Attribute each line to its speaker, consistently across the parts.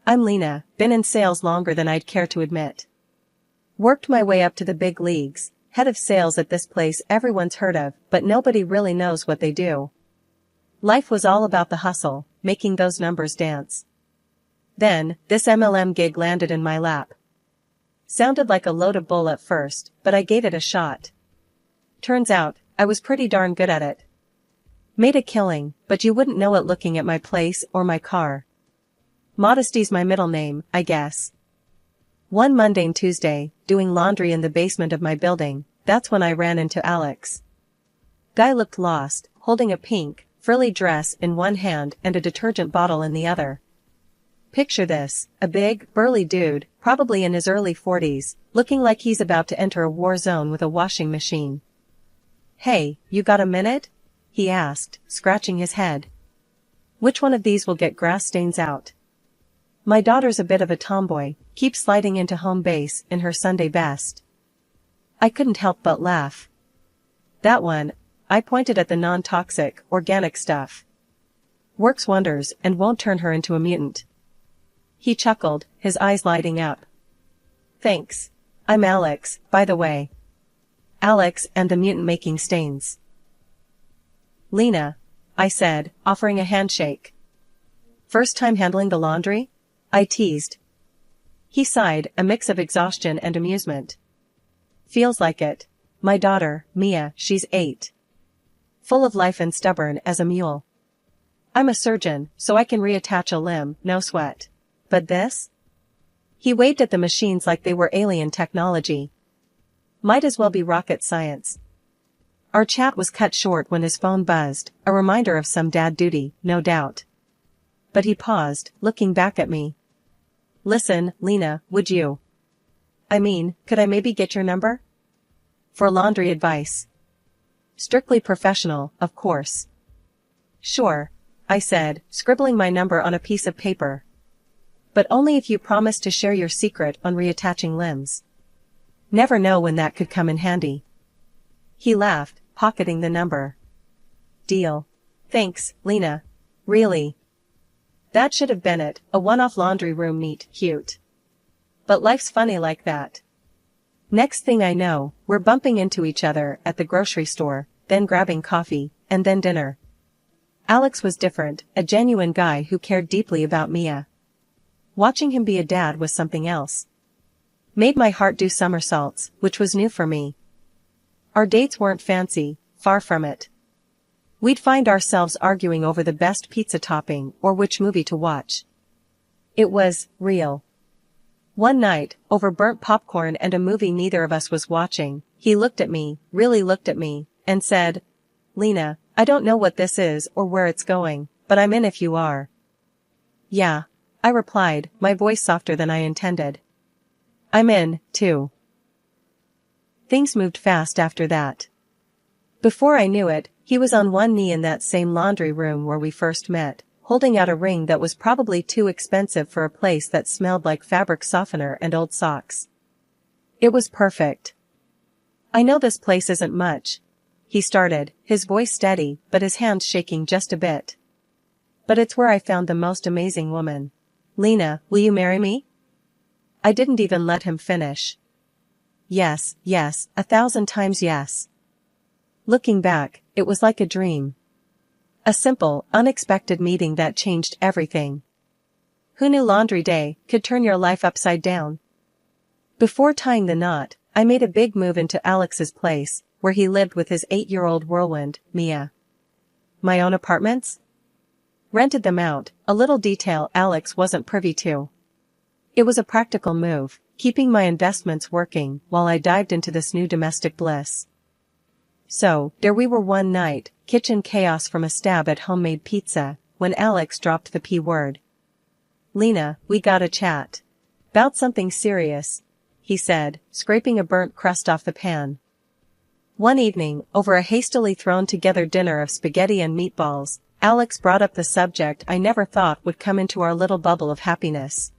Speaker 1: I'm Lena, been in sales longer than I'd care to admit. Worked my way up to the big leagues, head of sales at this place everyone's heard of, but nobody really knows what they do. Life was all about the hustle, making those numbers dance. Then, this MLM gig landed in my lap. Sounded like a load of bull at first, but I gave it a shot. Turns out, I was pretty darn good at it. Made a killing, but you wouldn't know it looking at my place or my car. Modesty's my middle name, I guess. One mundane Tuesday, doing laundry in the basement of my building, that's when I ran into Alex. Guy looked lost, holding a pink, frilly dress in one hand and a detergent bottle in the other. Picture this, a big, burly dude, probably in his early 40s, looking like he's about to enter a war zone with a washing machine. "Hey, you got a minute?" he asked, scratching his head. "Which one of these will get grass stains out?" My daughter's a bit of a tomboy, keeps sliding into home base in her Sunday best. I couldn't help but laugh. "That one," I pointed at the non-toxic, organic stuff. "Works wonders and won't turn her into a mutant." He chuckled, his eyes lighting up. "Thanks. I'm Alex, by the way." Alex and the mutant making stains. "Lena," I said, offering a handshake. "First time handling the laundry?" I teased. He sighed, a mix of exhaustion and amusement. "Feels like it. My daughter, Mia, she's 8. Full of life and stubborn as a mule. I'm a surgeon, so I can reattach a limb, no sweat. But this?" He waved at the machines like they were alien technology. "Might as well be rocket science." Our chat was cut short when his phone buzzed, a reminder of some dad duty, no doubt. But he paused, looking back at me. "Listen, Lena, would you? Could I maybe get your number? For laundry advice. Strictly professional, of course." "Sure," I said, scribbling my number on a piece of paper. "But only if you promise to share your secret on reattaching limbs. Never know when that could come in handy." He laughed, pocketing the number. "Deal. Thanks, Lena. Really. That should have been it, a one-off laundry room meet, cute. But life's funny like that. Next thing I know, we're bumping into each other at the grocery store, then grabbing coffee, and then dinner. Alex was different, a genuine guy who cared deeply about Mia. Watching him be a dad was something else. Made my heart do somersaults, which was new for me. Our dates weren't fancy, far from it. We'd find ourselves arguing over the best pizza topping or which movie to watch. It was real. One night, over burnt popcorn and a movie neither of us was watching, he looked at me, really looked at me, and said, "Lena, I don't know what this is or where it's going, but I'm in if you are." "Yeah," I replied, my voice softer than I intended. "I'm in, too." Things moved fast after that. Before I knew it, he was on one knee in that same laundry room where we first met, holding out a ring that was probably too expensive for a place that smelled like fabric softener and old socks. It was perfect. "I know this place isn't much," he started, his voice steady, but his hands shaking just a bit. "But it's where I found the most amazing woman. Lena, will you marry me?" I didn't even let him finish. Yes, 1,000 times yes. Looking back, it was like a dream. A simple, unexpected meeting that changed everything. Who knew laundry day could turn your life upside down? Before tying the knot, I made a big move into Alex's place, where he lived with his 8-year-old whirlwind, Mia. My own apartments? Rented them out, a little detail Alex wasn't privy to. It was a practical move, keeping my investments working while I dived into this new domestic bliss. So, there we were one night, kitchen chaos from a stab at homemade pizza, when Alex dropped the P word. "Lena, we gotta chat. 'Bout something serious," he said, scraping a burnt crust off the pan. One evening, over a hastily thrown together dinner of spaghetti and meatballs, Alex brought up the subject I never thought would come into our little bubble of happiness.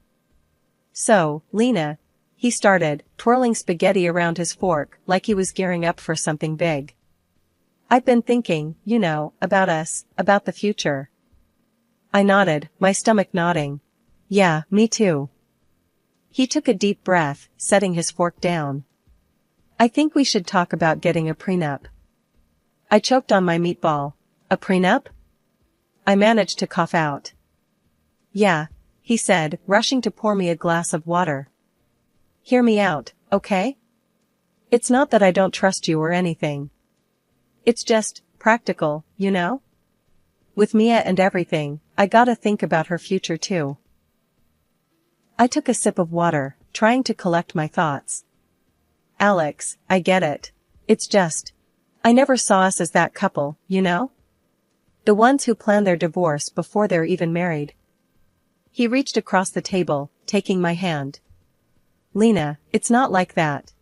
Speaker 1: "So, Lena," he started, twirling spaghetti around his fork like he was gearing up for something big. "I've been thinking, about us, about the future." I nodded, my stomach nodding. Yeah, me too. He took a deep breath, setting his fork down. I think we should talk about getting a prenup. I choked on my meatball. A prenup? I managed to cough out. Yeah, he said, rushing to pour me a glass of water. Hear me out, okay? It's not that I don't trust you or anything. It's just, practical, you know? With Mia and everything, I gotta think about her future too. I took a sip of water, trying to collect my thoughts. Alex, I get it. It's just, I never saw us as that couple, you know? The ones who plan their divorce before they're even married. He reached across the table, taking my hand. Lena, it's not like that.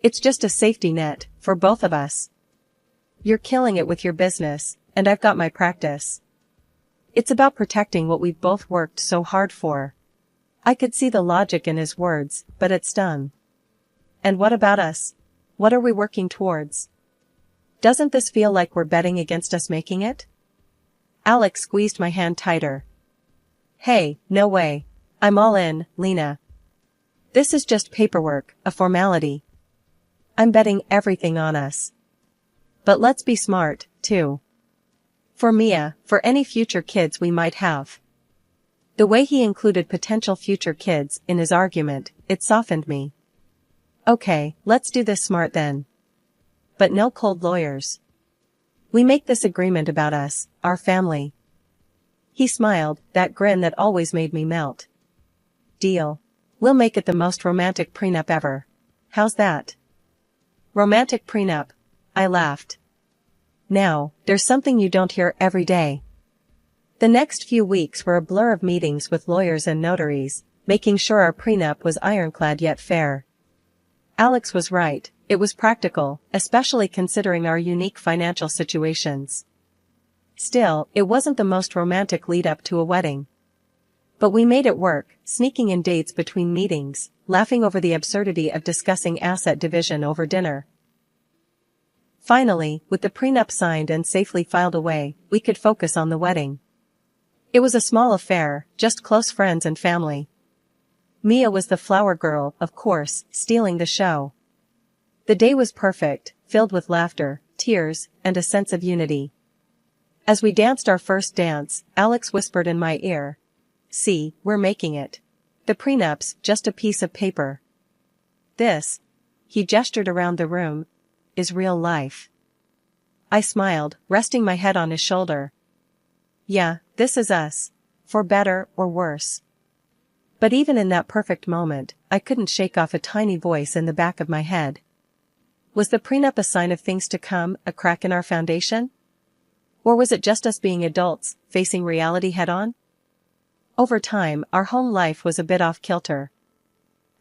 Speaker 1: It's just a safety net, for both of us. You're killing it with your business, and I've got my practice. It's about protecting what we've both worked so hard for. I could see the logic in his words, but it stung. And what about us? What are we working towards? Doesn't this feel like we're betting against us making it? Alex squeezed my hand tighter. Hey, no way. I'm all in, Lena. This is just paperwork, a formality. I'm betting everything on us. But let's be smart, too. For Mia, for any future kids we might have. The way he included potential future kids in his argument, it softened me. Okay, let's do this smart then. But no cold lawyers. We make this agreement about us, our family. He smiled, that grin that always made me melt. Deal. We'll make it the most romantic prenup ever. How's that? Romantic prenup. I laughed. Now, there's something you don't hear every day. The next few weeks were a blur of meetings with lawyers and notaries, making sure our prenup was ironclad yet fair. Alex was right, it was practical, especially considering our unique financial situations. Still, it wasn't the most romantic lead-up to a wedding. But we made it work, sneaking in dates between meetings, laughing over the absurdity of discussing asset division over dinner. Finally, with the prenup signed and safely filed away, we could focus on the wedding. It was a small affair, just close friends and family. Mia was the flower girl, of course, stealing the show. The day was perfect, filled with laughter, tears, and a sense of unity. As we danced our first dance, Alex whispered in my ear, "See, we're making it. The prenup's just a piece of paper. This," he gestured around the room, "is real life." I smiled, resting my head on his shoulder. Yeah, this is us. For better or worse. But even in that perfect moment, I couldn't shake off a tiny voice in the back of my head. Was the prenup a sign of things to come, a crack in our foundation? Or was it just us being adults, facing reality head-on? Over time, our home life was a bit off-kilter.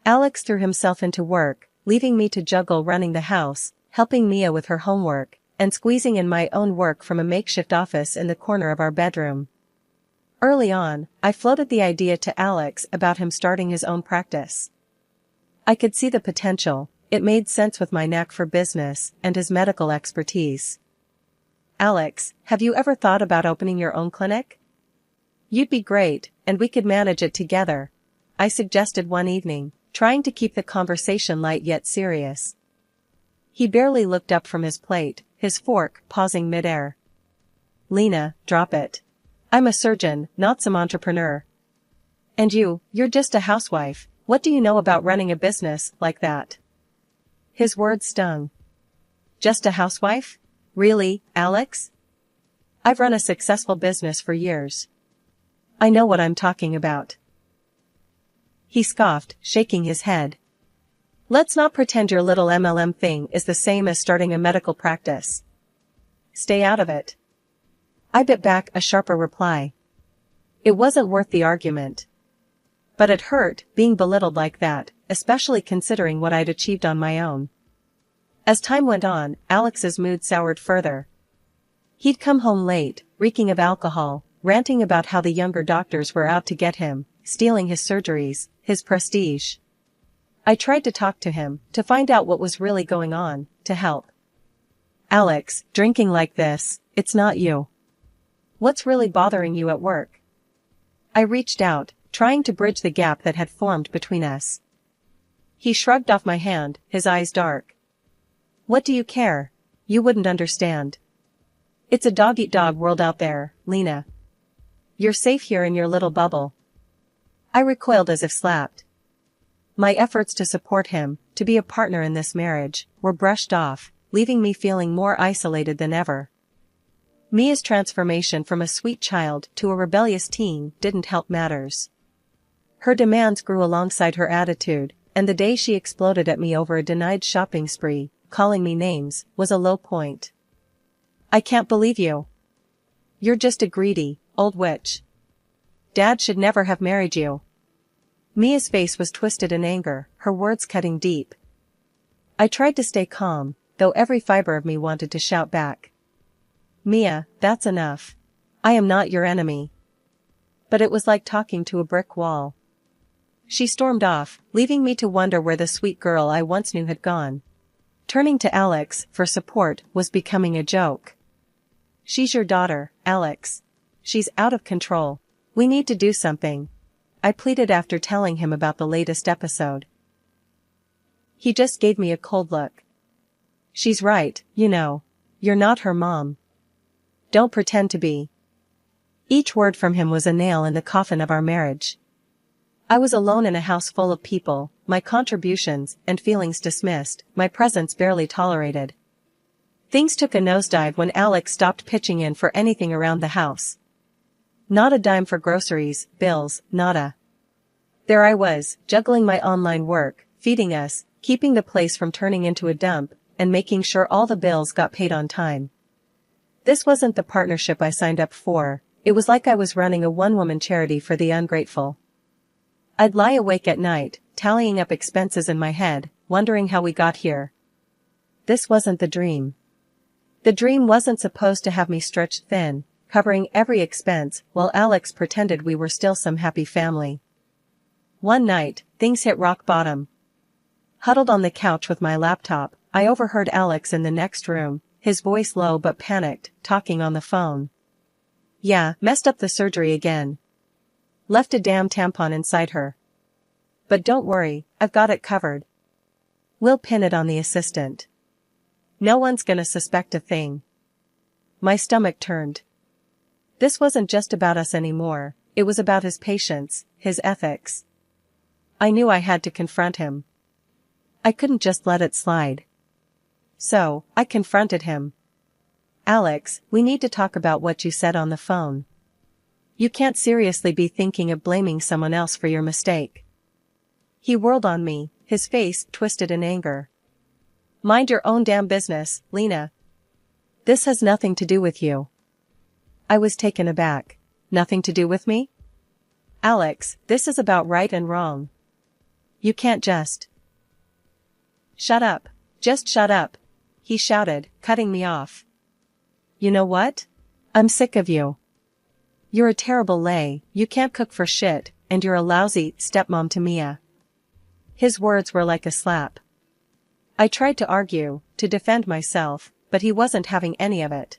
Speaker 1: Alex threw himself into work, leaving me to juggle running the house, helping Mia with her homework, and squeezing in my own work from a makeshift office in the corner of our bedroom. Early on, I floated the idea to Alex about him starting his own practice. I could see the potential, it made sense with my knack for business and his medical expertise. Alex, have you ever thought about opening your own clinic? You'd be great, and we could manage it together, I suggested one evening, trying to keep the conversation light yet serious. He barely looked up from his plate, his fork pausing midair. Lena, drop it. I'm a surgeon, not some entrepreneur. And you're just a housewife, what do you know about running a business like that? His words stung. Just a housewife? Really, Alex? I've run a successful business for years. I know what I'm talking about. He scoffed, shaking his head. Let's not pretend your little MLM thing is the same as starting a medical practice. Stay out of it. I bit back a sharper reply. It wasn't worth the argument. But it hurt, being belittled like that, especially considering what I'd achieved on my own. As time went on, Alex's mood soured further. He'd come home late, reeking of alcohol, ranting about how the younger doctors were out to get him, stealing his surgeries, his prestige. I tried to talk to him, to find out what was really going on, to help. Alex, drinking like this, it's not you. What's really bothering you at work? I reached out, trying to bridge the gap that had formed between us. He shrugged off my hand, his eyes dark. What do you care? You wouldn't understand. It's a dog-eat-dog world out there, Lena. You're safe here in your little bubble. I recoiled as if slapped. My efforts to support him, to be a partner in this marriage, were brushed off, leaving me feeling more isolated than ever. Mia's transformation from a sweet child to a rebellious teen didn't help matters. Her demands grew alongside her attitude, and the day she exploded at me over a denied shopping spree, calling me names, was a low point. I can't believe you. You're just a greedy, old witch. Dad should never have married you. Mia's face was twisted in anger, her words cutting deep. I tried to stay calm, though every fiber of me wanted to shout back. Mia, that's enough. I am not your enemy. But it was like talking to a brick wall. She stormed off, leaving me to wonder where the sweet girl I once knew had gone. Turning to Alex for support was becoming a joke. She's your daughter, Alex. She's out of control. We need to do something, I pleaded after telling him about the latest episode. He just gave me a cold look. She's right, you know. You're not her mom. Don't pretend to be. Each word from him was a nail in the coffin of our marriage. I was alone in a house full of people, my contributions and feelings dismissed, my presence barely tolerated. Things took a nosedive when Alex stopped pitching in for anything around the house. Not a dime for groceries, bills, nada. There I was, juggling my online work, feeding us, keeping the place from turning into a dump, and making sure all the bills got paid on time. This wasn't the partnership I signed up for. It was like I was running a one-woman charity for the ungrateful. I'd lie awake at night, tallying up expenses in my head, wondering how we got here. This wasn't the dream. The dream wasn't supposed to have me stretched thin, covering every expense, while Alex pretended we were still some happy family. One night, things hit rock bottom. Huddled on the couch with my laptop, I overheard Alex in the next room, his voice low but panicked, talking on the phone. Yeah, messed up the surgery again. Left a damn tampon inside her. But don't worry, I've got it covered. We'll pin it on the assistant. No one's gonna suspect a thing. My stomach turned. This wasn't just about us anymore, it was about his patience, his ethics. I knew I had to confront him. I couldn't just let it slide. So, I confronted him. Alex, we need to talk about what you said on the phone. You can't seriously be thinking of blaming someone else for your mistake. He whirled on me, his face twisted in anger. Mind your own damn business, Lena. This has nothing to do with you. I was taken aback. Nothing to do with me? Alex, this is about right and wrong. You can't just. Shut up. Just shut up, he shouted, cutting me off. You know what? I'm sick of you. You're a terrible lay, you can't cook for shit, and you're a lousy stepmom to Mia. His words were like a slap. I tried to argue, to defend myself, but he wasn't having any of it.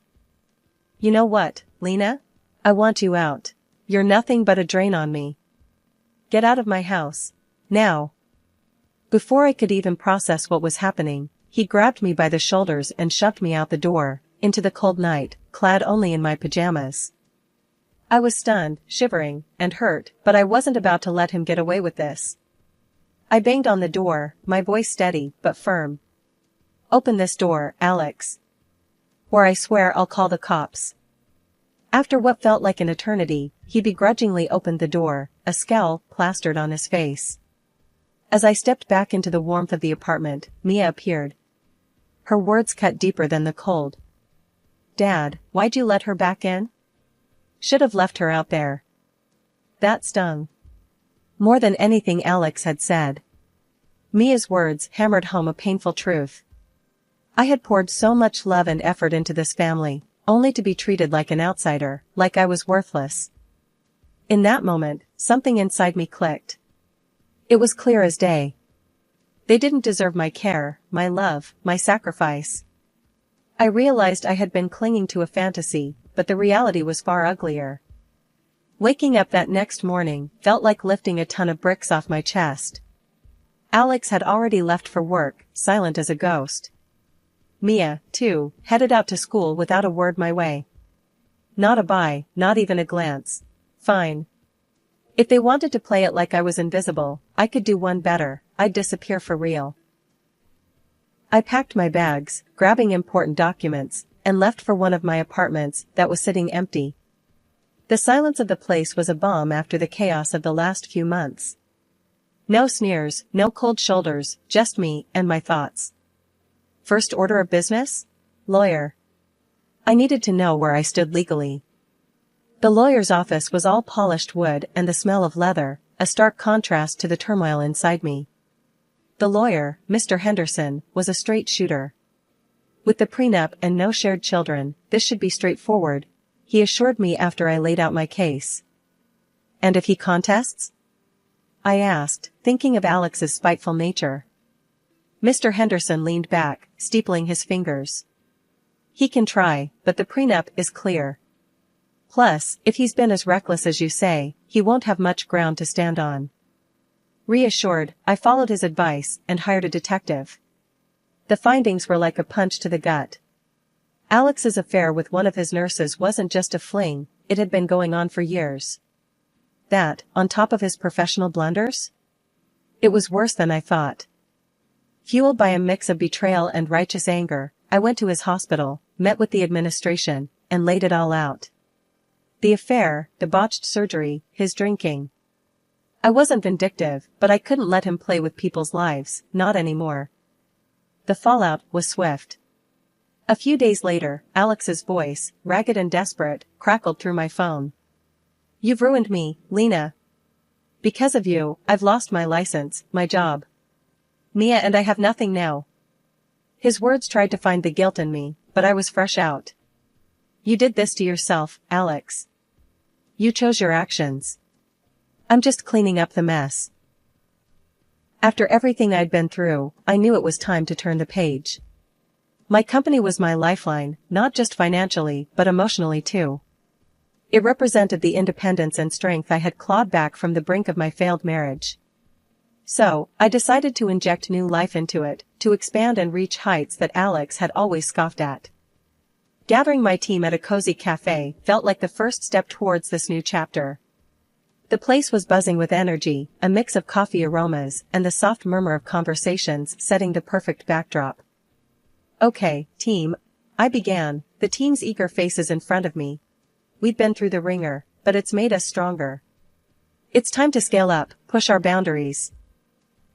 Speaker 1: You know what, Lena? I want you out. You're nothing but a drain on me. Get out of my house. Now. Before I could even process what was happening, he grabbed me by the shoulders and shoved me out the door, into the cold night, clad only in my pajamas. I was stunned, shivering, and hurt, but I wasn't about to let him get away with this. I banged on the door, my voice steady, but firm. Open this door, Alex. Or I swear I'll call the cops. After what felt like an eternity, he begrudgingly opened the door, a scowl plastered on his face. As I stepped back into the warmth of the apartment, Mia appeared. Her words cut deeper than the cold. Dad, why'd you let her back in? Should have left her out there. That stung. More than anything Alex had said. Mia's words hammered home a painful truth. I had poured so much love and effort into this family, only to be treated like an outsider, like I was worthless. In that moment, something inside me clicked. It was clear as day. They didn't deserve my care, my love, my sacrifice. I realized I had been clinging to a fantasy, but the reality was far uglier. Waking up that next morning felt like lifting a ton of bricks off my chest. Alex had already left for work, silent as a ghost. Mia, too, headed out to school without a word my way. Not a bye, not even a glance. Fine. If they wanted to play it like I was invisible, I could do one better, I'd disappear for real. I packed my bags, grabbing important documents, and left for one of my apartments that was sitting empty. The silence of the place was a balm after the chaos of the last few months. No sneers, no cold shoulders, just me and my thoughts. First order of business? Lawyer. I needed to know where I stood legally. The lawyer's office was all polished wood and the smell of leather, a stark contrast to the turmoil inside me. The lawyer, Mr. Henderson, was a straight shooter. With the prenup and no shared children, this should be straightforward, he assured me after I laid out my case. And if he contests? I asked, thinking of Alex's spiteful nature. Mr. Henderson leaned back, steepling his fingers. He can try, but the prenup is clear. Plus, if he's been as reckless as you say, he won't have much ground to stand on. Reassured, I followed his advice and hired a detective. The findings were like a punch to the gut. Alex's affair with one of his nurses wasn't just a fling, it had been going on for years. That, on top of his professional blunders? It was worse than I thought. Fueled by a mix of betrayal and righteous anger, I went to his hospital, met with the administration, and laid it all out. The affair, the botched surgery, his drinking. I wasn't vindictive, but I couldn't let him play with people's lives, not anymore. The fallout was swift. A few days later, Alex's voice, ragged and desperate, crackled through my phone. You've ruined me, Lena. Because of you, I've lost my license, my job. Mia and I have nothing now. His words tried to find the guilt in me, but I was fresh out. You did this to yourself, Alex. You chose your actions. I'm just cleaning up the mess. After everything I'd been through, I knew it was time to turn the page. My company was my lifeline, not just financially, but emotionally too. It represented the independence and strength I had clawed back from the brink of my failed marriage. So, I decided to inject new life into it, to expand and reach heights that Alex had always scoffed at. Gathering my team at a cozy cafe felt like the first step towards this new chapter. The place was buzzing with energy, a mix of coffee aromas and the soft murmur of conversations setting the perfect backdrop. Okay, team, I began, the team's eager faces in front of me. We'd been through the ringer, but it's made us stronger. It's time to scale up, push our boundaries.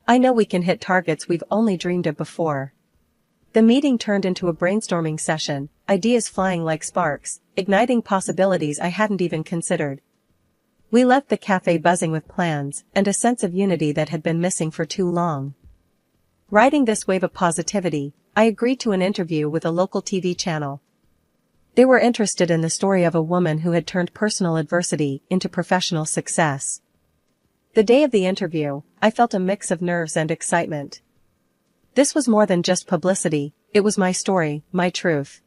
Speaker 1: I know we can hit targets we've only dreamed of before. The meeting turned into a brainstorming session, ideas flying like sparks, igniting possibilities I hadn't even considered. We left the cafe buzzing with plans and a sense of unity that had been missing for too long. Riding this wave of positivity, I agreed to an interview with a local TV channel. They were interested in the story of a woman who had turned personal adversity into professional success. The day of the interview, I felt a mix of nerves and excitement. This was more than just publicity, it was my story, my truth.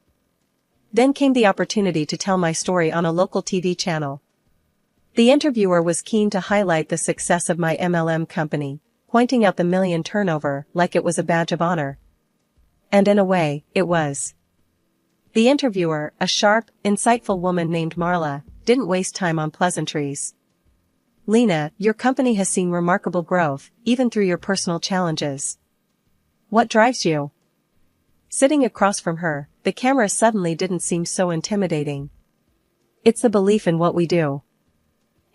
Speaker 1: Then came the opportunity to tell my story on a local TV channel. The interviewer was keen to highlight the success of my MLM company, pointing out the million turnover like it was a badge of honor. And in a way, it was. The interviewer, a sharp, insightful woman named Marla, didn't waste time on pleasantries. Lena, your company has seen remarkable growth, even through your personal challenges. What drives you? Sitting across from her, the camera suddenly didn't seem so intimidating. It's the belief in what we do.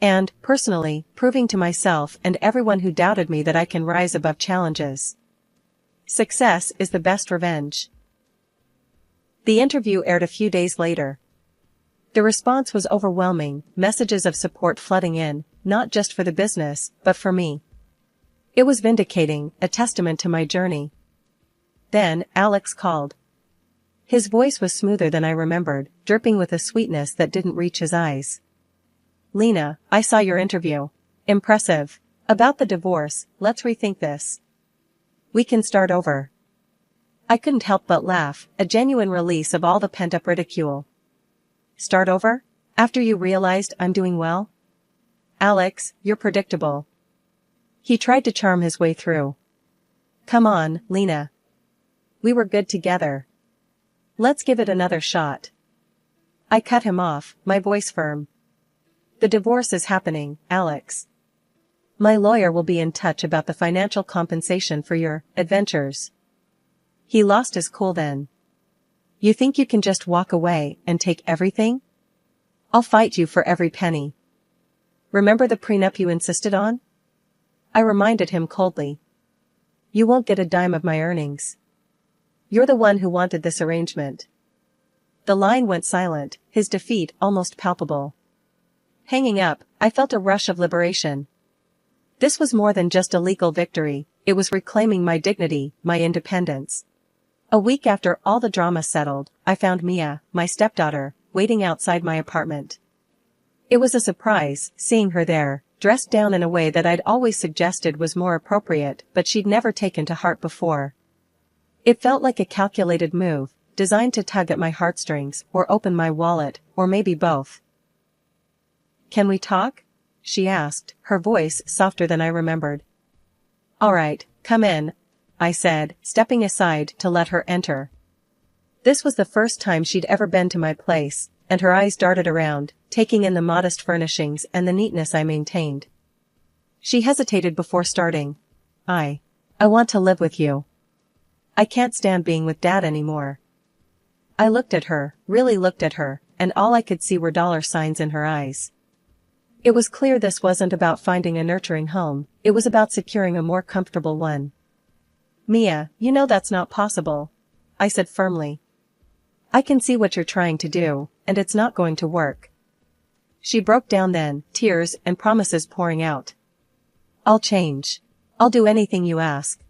Speaker 1: And, personally, proving to myself and everyone who doubted me that I can rise above challenges. Success is the best revenge. The interview aired a few days later. The response was overwhelming, messages of support flooding in, not just for the business, but for me. It was vindicating, a testament to my journey. Then, Alex called. His voice was smoother than I remembered, dripping with a sweetness that didn't reach his eyes. Lena, I saw your interview. Impressive. About the divorce, let's rethink this. We can start over. I couldn't help but laugh, a genuine release of all the pent-up ridicule. Start over? After you realized I'm doing well? Alex, you're predictable. He tried to charm his way through. Come on, Lena. We were good together. Let's give it another shot. I cut him off, my voice firm. The divorce is happening, Alex. My lawyer will be in touch about the financial compensation for your adventures. He lost his cool then. You think you can just walk away and take everything? I'll fight you for every penny. Remember the prenup you insisted on? I reminded him coldly. You won't get a dime of my earnings. You're the one who wanted this arrangement. The line went silent, his defeat almost palpable. Hanging up, I felt a rush of liberation. This was more than just a legal victory, it was reclaiming my dignity, my independence. A week after all the drama settled, I found Mia, my stepdaughter, waiting outside my apartment. It was a surprise, seeing her there, dressed down in a way that I'd always suggested was more appropriate, but she'd never taken to heart before. It felt like a calculated move, designed to tug at my heartstrings, or open my wallet, or maybe both. Can we talk? She asked, her voice softer than I remembered. All right, come in, I said, stepping aside to let her enter. This was the first time she'd ever been to my place, and her eyes darted around, taking in the modest furnishings and the neatness I maintained. She hesitated before starting. I want to live with you. I can't stand being with Dad anymore. I looked at her, really looked at her, and all I could see were dollar signs in her eyes. It was clear this wasn't about finding a nurturing home, it was about securing a more comfortable one. Mia, you know that's not possible, I said firmly. I can see what you're trying to do, and it's not going to work. She broke down then, tears and promises pouring out. I'll change. I'll do anything you ask.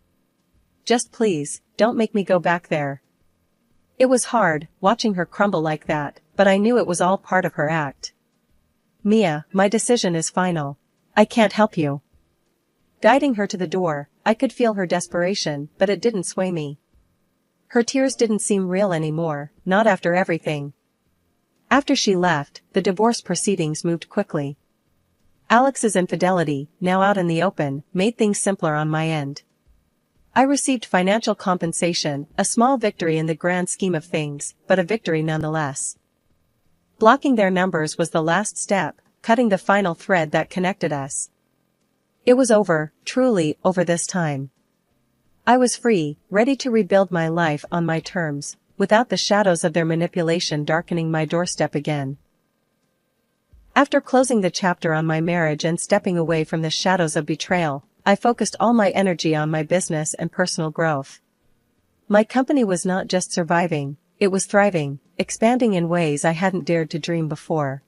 Speaker 1: Just please, don't make me go back there. It was hard, watching her crumble like that, but I knew it was all part of her act. Mia, my decision is final. I can't help you. Guiding her to the door, I could feel her desperation, but it didn't sway me. Her tears didn't seem real anymore, not after everything. After she left, the divorce proceedings moved quickly. Alex's infidelity, now out in the open, made things simpler on my end. I received financial compensation, a small victory in the grand scheme of things, but a victory nonetheless. Blocking their numbers was the last step, cutting the final thread that connected us. It was over, truly over this time. I was free, ready to rebuild my life on my terms, without the shadows of their manipulation darkening my doorstep again. After closing the chapter on my marriage and stepping away from the shadows of betrayal, I focused all my energy on my business and personal growth. My company was not just surviving, it was thriving, expanding in ways I hadn't dared to dream before.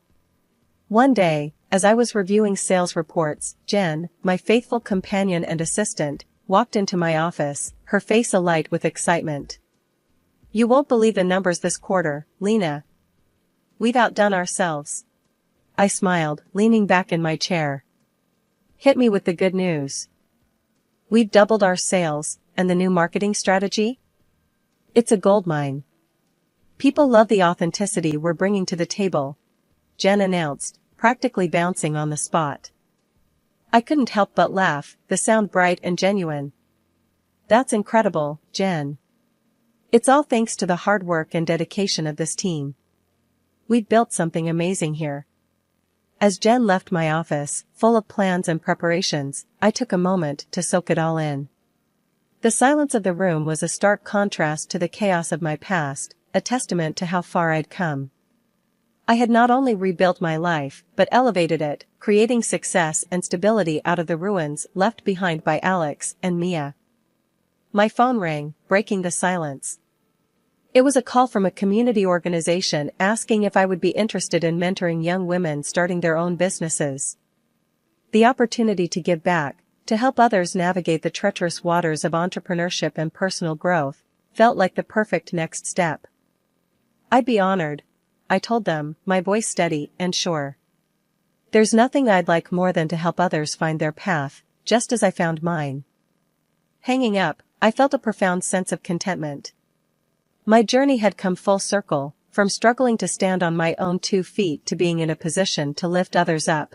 Speaker 1: One day, as I was reviewing sales reports, Jen, my faithful companion and assistant, walked into my office, her face alight with excitement. You won't believe the numbers this quarter, Lena. We've outdone ourselves. I smiled, leaning back in my chair. Hit me with the good news. We've doubled our sales, and the new marketing strategy? It's a goldmine. People love the authenticity we're bringing to the table, Jen announced, practically bouncing on the spot. I couldn't help but laugh, the sound bright and genuine. That's incredible, Jen. It's all thanks to the hard work and dedication of this team. We've built something amazing here. As Jen left my office, full of plans and preparations, I took a moment to soak it all in. The silence of the room was a stark contrast to the chaos of my past, a testament to how far I'd come. I had not only rebuilt my life, but elevated it, creating success and stability out of the ruins left behind by Alex and Mia. My phone rang, breaking the silence. It was a call from a community organization asking if I would be interested in mentoring young women starting their own businesses. The opportunity to give back, to help others navigate the treacherous waters of entrepreneurship and personal growth, felt like the perfect next step. I'd be honored, I told them, my voice steady and sure. There's nothing I'd like more than to help others find their path, just as I found mine. Hanging up, I felt a profound sense of contentment. My journey had come full circle, from struggling to stand on my own 2 feet to being in a position to lift others up,